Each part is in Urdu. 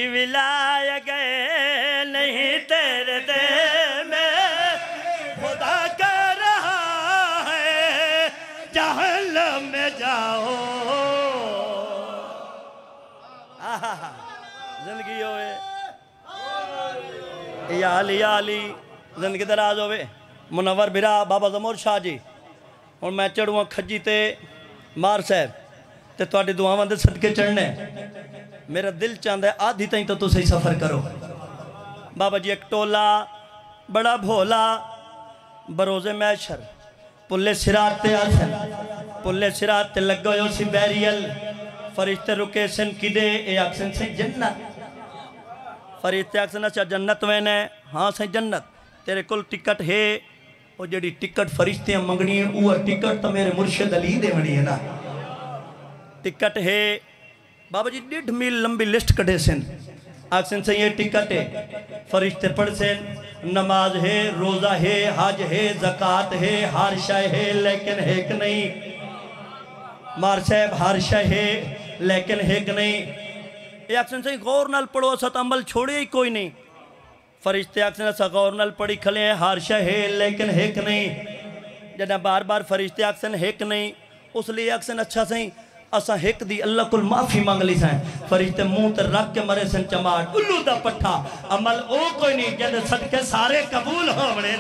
ولائے گئے نہیں تیرے دل میں خدا کہہ رہا ہے جہنم میں جاؤ زندگی ہوئے یا علی زندگی دراز ہوئے منور بھرا بابا زمور شاہ جی اور میں چڑھوں کھجی تے مار صاحب تے تو آٹی دعاواں دے صدقے چڑھنے میرا دل چاندہ ہے آدھی تائیں تو صحیح سفر کرو بابا جی ایک ٹولا بڑا بھولا بروز میشر پلے سرات تے آسن پلے سرات تے لگ گئے اسی بیریل فرشتے رکے سن کدے اے اکسن سے جنت فرشتے اکسن اچھا جنت وینے ہاں سے جنت تیرے کل ٹکٹ ہے وہ جڑی ٹکٹ فرشتے منگنی ہے وہ ٹکٹ تو میرے مرشد علی دے منی ہے نا ٹکٹ ہے بابا جی 1.5 میل لمبی لسٹ کٹے سن آکسن سے یہ ٹکٹ ہے فرشتے پڑھ سن نماز ہے روزہ ہے حج ہے زکاة ہے ہر شے ہے لیکن ایک نہیں مار صاحب ہر شے ہے لیکن ایک نہیں یہ آکسن سے غور نال پڑھو اسات عمل چھوڑے ہی کوئی نہیں فرشتے آکسن سے غور نال پڑھی کھلے ہیں ہر شے ہے لیکن ایک نہیں جنہ بار بار فرشتے آکسن ایک نہیں اس لیے آکسن اچھا سہیں اساں ایک دی اللہ کل معافی مانگ لی سائیں فرشتے منہ تے رکھ کے مرے سن چماٹ الو دا پٹھا عمل او کوئی نہیں جن صدقے سارے قبول ہو بڑے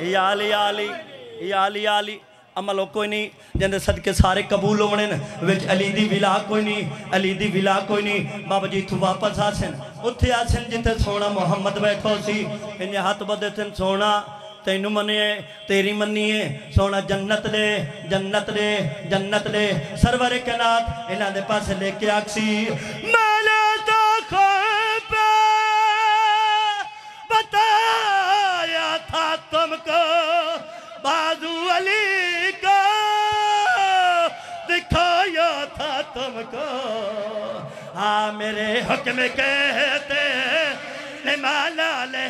یا علی عمل او کوئی نہیں جن صدقے سارے قبول ہو بڑے وچ علی دی ولا کوئی نہیں علی دی ولا کوئی نہیں بابا جی تو واپس آسن اتھے آسن جتے سونا محمد بیٹھو سی انہیں ہاتھ بدے سن سونا تینو منیے تیری منیے سونا جنت دے جنت دے جنت دے سرور کنات انہاں دے پاس لے کے آکسی میں نے تو خوب بتایا تھا تم کو بازو علی کو دکھایا تھا تم کو ہاں میرے حکم کہتے نمانا لے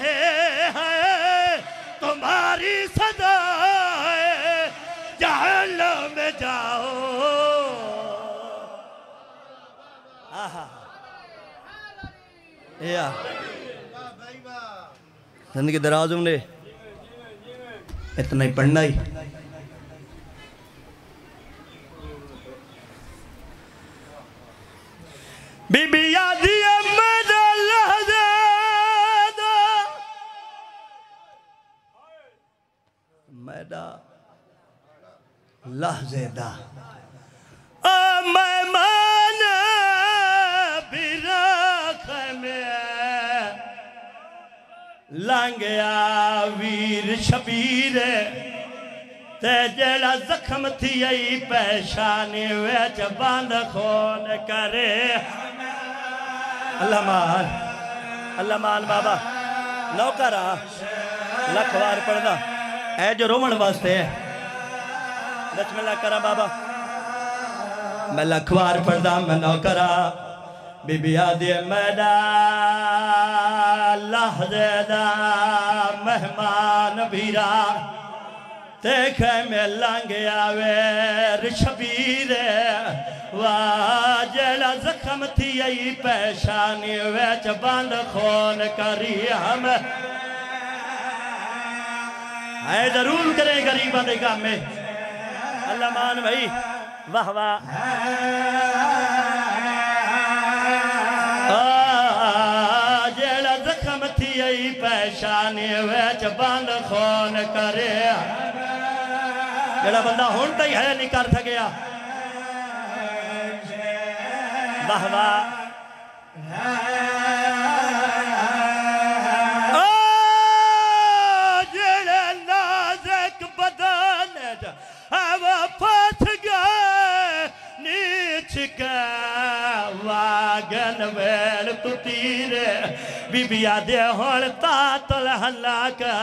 تمہاری صدا ہے جہنم میں جاؤ زندگی دراز ہوں نے اتنا ہی پڑھنا ہی بی بی یادی احمد اللہ زیدہ میدہ لحظے دا مہمان بھی رکھ میں لانگیا ویر شبیر تے جڑا زخم تھی ای پیشانی ویچ باندھ خون کرے اللہ مان بابا نوکرہ لکھوار پڑھنا اے جو رومن واسطے ہے بسم اللہ کرا بابا میں لکھوار پڑھدا میں نوکرہ بی بی آدھی میڈا لحظے دا مہمان بھیرا دیکھے میں لانگے آوے شبیر واجڑا زخم تھی ای پیشانی ویچ باندھ خون کری ہم اے ضرور کریں غریبہ دے کام میں اللہ مان بھائی واہ واہ جیڑا زخم تھی ای پیشانی ویچ باندھ خون کرے جیڑا بندہ ہونٹا ہی ہے نہیں کر سکیا واہ واہ واگن ویل تو تیرے بی بی آدھے ہوڑتا تلہلا کا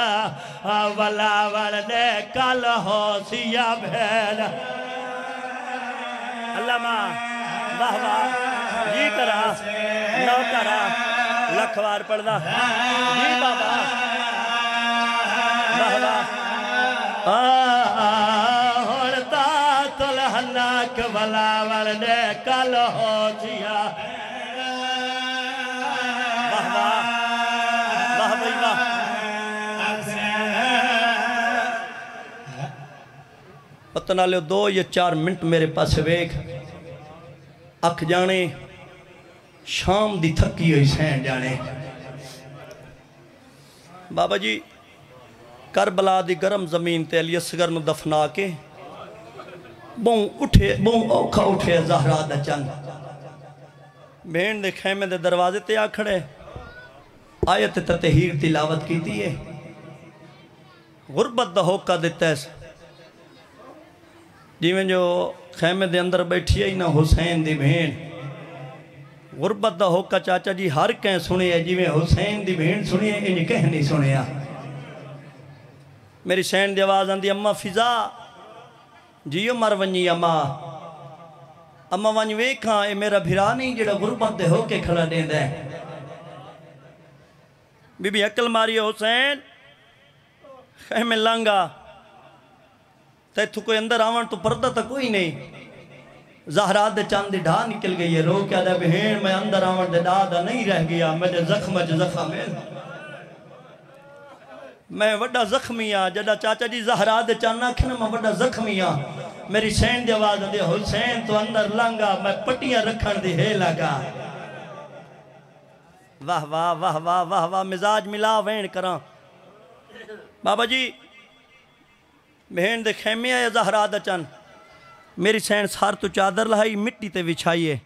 ولا ورنے کل ہو سیا بھیل اللہ ماں واہ واہ جی کرا نو کرا لکھوار پڑھنا جی بابا واہ واہ ہوڑتا تلہلا کا کربلا ورڈے کل ہو جیا واہ واہ واہ بھائی واہ پتہ لے 2 یا 4 منٹ میرے پاس ویک اکھ جانے شام دی تھکی ہوئی سین جانے بابا جی کربلا دی گرم زمین تے علی اصغر نو دفنا کے بہن اوکھا اٹھے زہرا دا چند بہن دے خیمے دے دروازے تے آکھڑے آیت تطہیر تلاوت کی دیئے غربت دا ہوکا دیتا ہے جیویں جو خیمے دے اندر بیٹھی ہے نا حسین دی بہن غربت دا ہوکا چاچا جی ہر کہیں سنے ہے جیویں حسین دی بہن سنے ہے انہیں کہیں نہیں سنے ہے میری سین دی آواز آندی اممہ فضا جیو مر ونی اممہ ونی ویکھاں اے میرا بھرا نہیں جڑا غربت دے ہو کے کھڑا دین دے بی بی عقل ماری حسین خیمے لانگا تے تو کوئی اندر آوان تو پردہ تا کوئی نہیں زہرات دے چاند دی ڈھا نکل گئی ہے رو کیا دے بہین میں اندر آوان دے ڈھا دا نہیں رہ گیا میرے زخم ہے میں وڈا زخمی ہاں جڑا چاچا جی زہرات دے چاند ناکھنا میں وڈا زخمی ہاں میری سین دی آواز دے حسین تو اندر لانگا میں پٹیاں رکھن دی ہے لگا واہ واہ واہ واہ واہ واہ مزاج ملا وین کراں بابا جی بہن دے خیمے آئے زہرات دے چاند میری سین سار تو چادر لہائی مٹی تے وچھائیے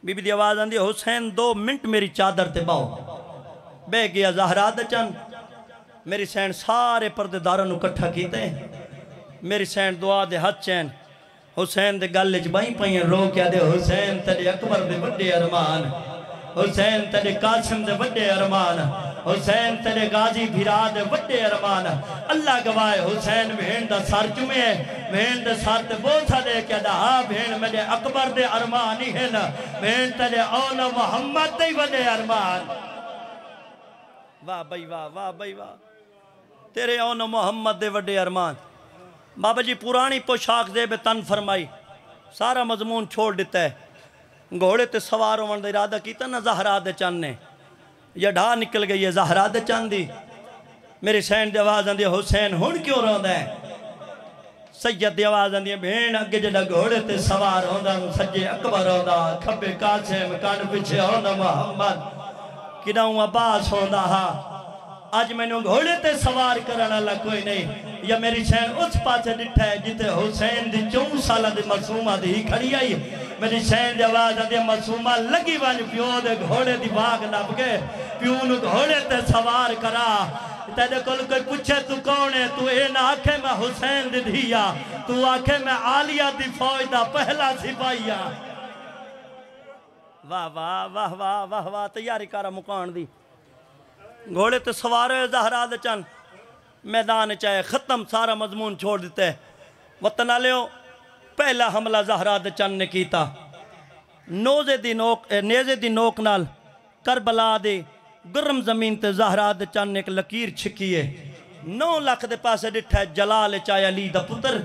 بی بی دی آواز آندی حسین 2 منٹ میری چادر تے باؤ بے گیا زہرات دے چاند میری سین سارے پردے دارنو کٹھا کیتے میری سین دعا دے ہاتھ چین حسین دے گلج بائیں پائیں رو کیا دے حسین تیرے اکبر دے بڑے ارمان حسین تیرے قاسم دے بڑے ارمان حسین تیرے غازی بھیرا دے بڑے ارمان اللہ گوائے حسین بہن دا سار چمے بہن دے سار تے بوسا دے کیا دا ہاں بہن میرے اکبر دے ارمان ہی ہے نا بہن تیرے اولا محمد دے بڑے ارمان واہ بھائی واہ واہ بھائی واہ تیرے اولا محمد دے بڑے ارمان بابا جی پرانی پوشاک زیب تن فرمائی سارا مضمون چھوڑ دیتا ہے گھوڑے تے سواروں من دے ارادہ کیتا نا زہرات دے چاند نے یہ ڈھا نکل گئی ہے زہرات دے چاند دی میری سین دی آواز آندی حسین ہون کیوں روندہ ہے سید دی آواز آندی بہن اگے جڑا گھوڑے تے سوار ہوندہ سجے اکبر ہوندہ کھبے قاسم کان پچھے ہوندہ محمد کناؤں عباس ہوندہ ہاں آج میں نے گھوڑے تے سوار کرنا اللہ کوئی نہیں یا میری سین اس پاسے ڈٹھا ہے جتے حسین دی 4 سالہ دی معصومہ دی ہی کھڑی آئی میری سین دی آواز آدھی معصومہ لگی وانج پیو دے گھوڑے دی باغ نب گئے پیو نو گھوڑے تے سوار کرا تیرے کل کوئی پوچھے تو کون ہے تو اے نہ آکھے میں حسین دی دھیا تو آکھے میں عالیہ دی فوج دا پہلا سپاہیا واہ واہ واہ واہ واہ واہ تیاری کارا مکان دی گھوڑے تے سوارے زہرات دے چاند میدان چاہے ختم سارا مضمون چھوڑ دیتے ہیں وطن آلیوں پہلا حملہ زہرات دے چاند نے کیتا نیزے دی نوک نال کربلا دے گرم زمین تے زہرات دے چاند نے ایک لکیر چھکی ہے 9 لاکھ دے پاسے ڈٹھا ہے جلال چاہے علی دا پتر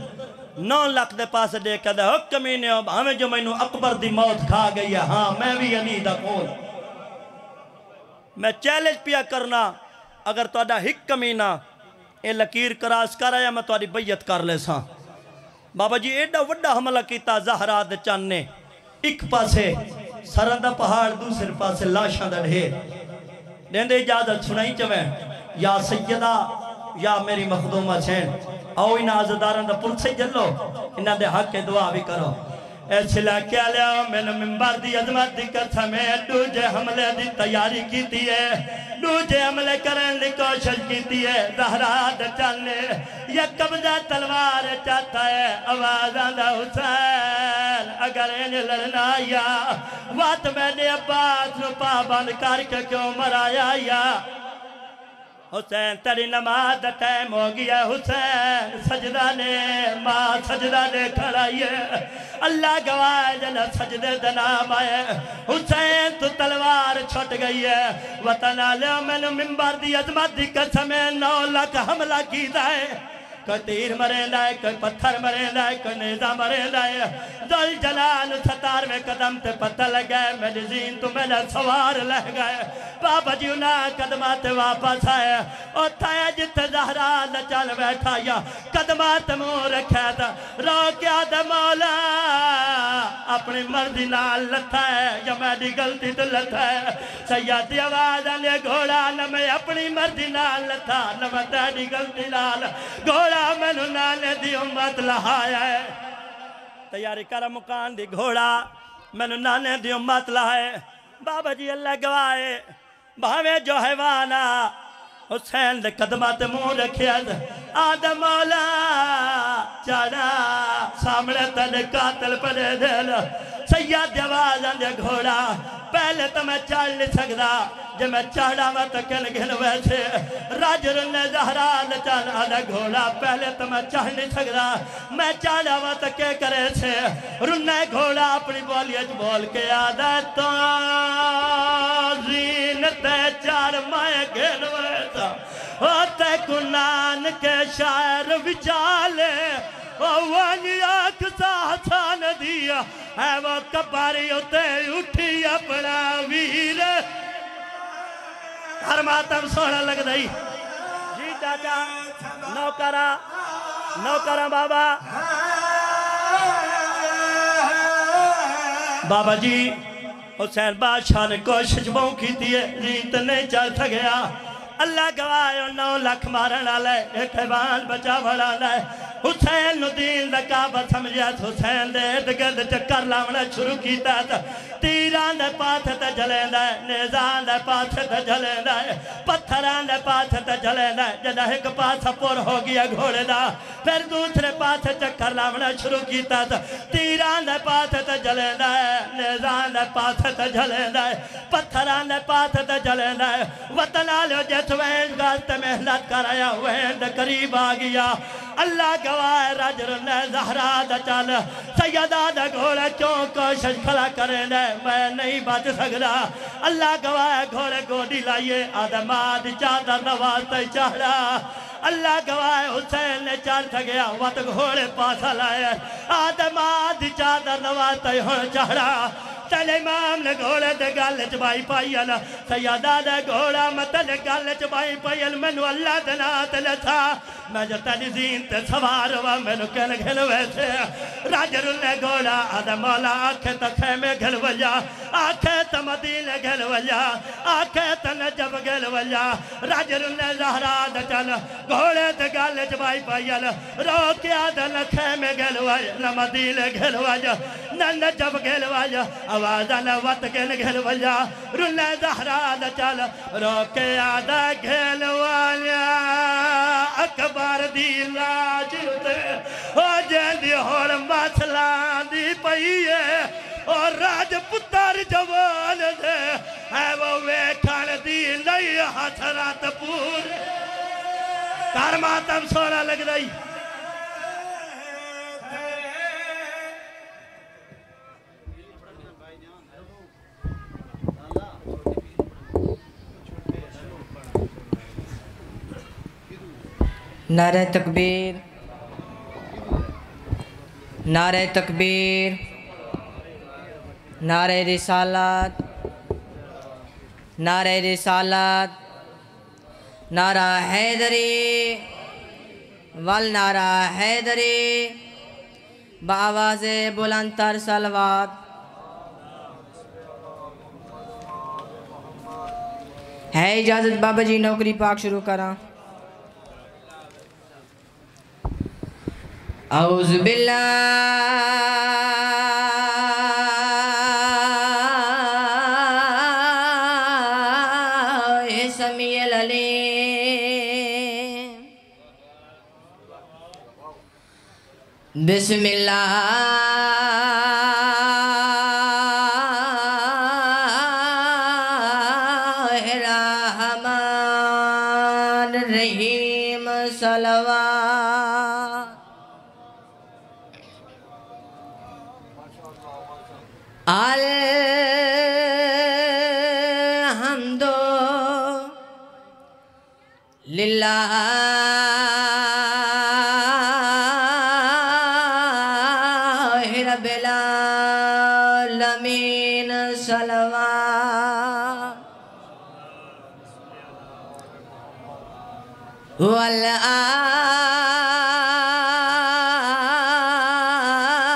9 لاکھ دے پاسے دے کہا دے حکمینے ہمیں جو میں نو اکبر دی موت کھا گئی ہے ہاں میں بھی علی دا کون میں چیلنج پیا کرنا اگر تو اڈا ہک کمینہ اے لکیر کراس کر آیا میں تو اڈی بیعت کر لے ساں بابا جی ایڈا وڈا حملہ کیتا زہرات دے چاند نے ایک پاسے سرندہ پہاڑ دوسرے پاسے لاشاں دا ڈھیر دین دے اجازت سنائی چویں یا سیدہ یا میری مخدومہ چھین آؤ انہا عزداران دا پل سے جلو انہا دے حق کے دعا بھی کرو اے چھلا کیا لیا میں نے ممبر دی عظمت دی قسمیں دوجے حملے دی تیاری کیتی ہے دوجے حملے کرن دی کوشش کیتی ہے زہرات چلنے یا قبضہ تلوار چاہتا ہے آواز آندہ حسین اگر انہیں لڑنا یا وات میں نے عباس نو پابند کر کے کیوں مرایا یا حسین تیری نماز دا ٹائم ہو گیا حسین سجدہ نے ماں سجدہ نے کھڑائی ہے اللہ گواہ جنہ سجدے دنام آئے حسین تو تلوار چھٹ گئی ہے وطن آلے میں نے ممبر دی عظمت دی قسمیں 9 لاکھ حملہ کی دائے کوئی تیر مریندا ہے کوئی پتھر مریندا ہے کوئی نیزہ مریندا ہے ذل جلال 17ویں قدم تے پتہ لگا ہے میری زین تو میرا سوار لہ گئے بابا جی انہاں قدمات واپس آئے اوتھا ہے جتے زہرا چل بیٹھا یا قدمات منہ رکھا تھا روکیا دے مولا اپنی مرضی نال لتھا ہے یا میری غلطی تو لتھا ہے سیادی آواز آنے گھوڑا نہ میں اپنی مرضی نال لتھا نہ میں تیری غلطی نال گھوڑا میں نانے دی امت لہایا ہے تیاری کر مکان دی گھوڑا میں نانے دی امت لہائے بابا جی اللہ گوائے بھاوے جو حیوانا حسین دے قدمات منہ رکھیا آدم مولا چڑھا سامنے تنے قاتل پڑے دل سیاد آواز آندے گھوڑا پہلے تو میں چڑھ نہیں سکتا جب میں چڑھا میں تو کل گھن ویسے راجر نے زہرا چل آدھا گھوڑا پہلے تو میں چڑھ نہیں سکتا میں چڑھا میں تو کیا کرے سے رنے گھوڑا اپنی بولیت بول کے آدھا تو زینتے چار میں گھن ویسا ہوتے کنان کے شاعر وچالے وانی آنکھ ساہسان دیا ہے وہ کباری ہوتے اٹھی اپنا ویر ہر ماتم سوڑا لگ دائی جی چاچا نوکرہ بابا بابا جی حسین بادشاہ نے کوشش بہت کی تھی ریت نہیں چل سکیا اللہ گواہ 9 لاکھ مارنا لے ایک حیوان بچا بڑا لے حسین نو دین دا کعبہ سمجھیا حسین دے ارد چکر لاونا شروع کیتا تھا تیران دے پاتھ تے جلین دے نیزان دے پاتھ تے جلین دے پتھران دے پاتھ تے جلین دے جدہ ایک پاتھ پور ہو گیا گھوڑے دا پھر دوسرے پاتھ چکر لاونا شروع کیتا تھا تیران دے پاتھ تے جلین دے نیزان دے پاتھ تے جلین دے پتھران دے پاتھ تے جلین دے وطن آلیو جیت وین گالت محنت کرایا وین دے قریب آگیا اللہ گواہ راجر نے زہرا دا چل سیدہ دا گھوڑے چوں کوشش کھلا کریں دے میں نہیں بچ سکتا اللہ گواہ گھوڑے گوڑی لائیے آدم آدھ چادر نوازتا چاہڑا اللہ گواہ حسین نے چار تھگیا وقت گھوڑے پاسا لائے آدم آدھ چادر نوازتا چاہڑا تل امام نے گھوڑے دے گل چبائی پائیل سیادہ دے گھوڑا متل گل چبائی پائیل منو اللہ دنات لتھا میں جو تیری زین تے سوار ہوا منو کل گھل ویسے راجر نے گھوڑا آدھا مولا آنکھیں تا خیمے گھل وجا آنکھیں تا مدینہ گھل وجا آنکھیں تا نجب گھل وجا راجر نے زہرا دا چل گھوڑے دے گل چبائی پائیل روکی آدھا خیمے گھل وجا نہ مدینہ گھل وجا نہ نجب گھل وجا آوازہ نوات گھل گھل وجا رنے زہرا دا چل روکے آدھا گھل وجا اکبر دی لاجتے او جیندی ہوڑ مسلان دی پئیے اور راج پتر جوان دے ہے وہ ویکھان دی لئی حسرات پورے کارماتم سونا لگ رہی نعرہ تکبیر نعرہ تکبیر نعرہ رسالت نعرہ رسالت نعرہ حیدری والنعرہ حیدری بآواز بلند تر صلوات ہے اجازت بابا جی نوکری پاک شروع کراں اعوذ باللہ سمیع العلیم بسم اللہ الرحمن الرحیم صلوات الحمد للہ الصلوات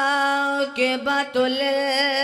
والعاقبة للمتقين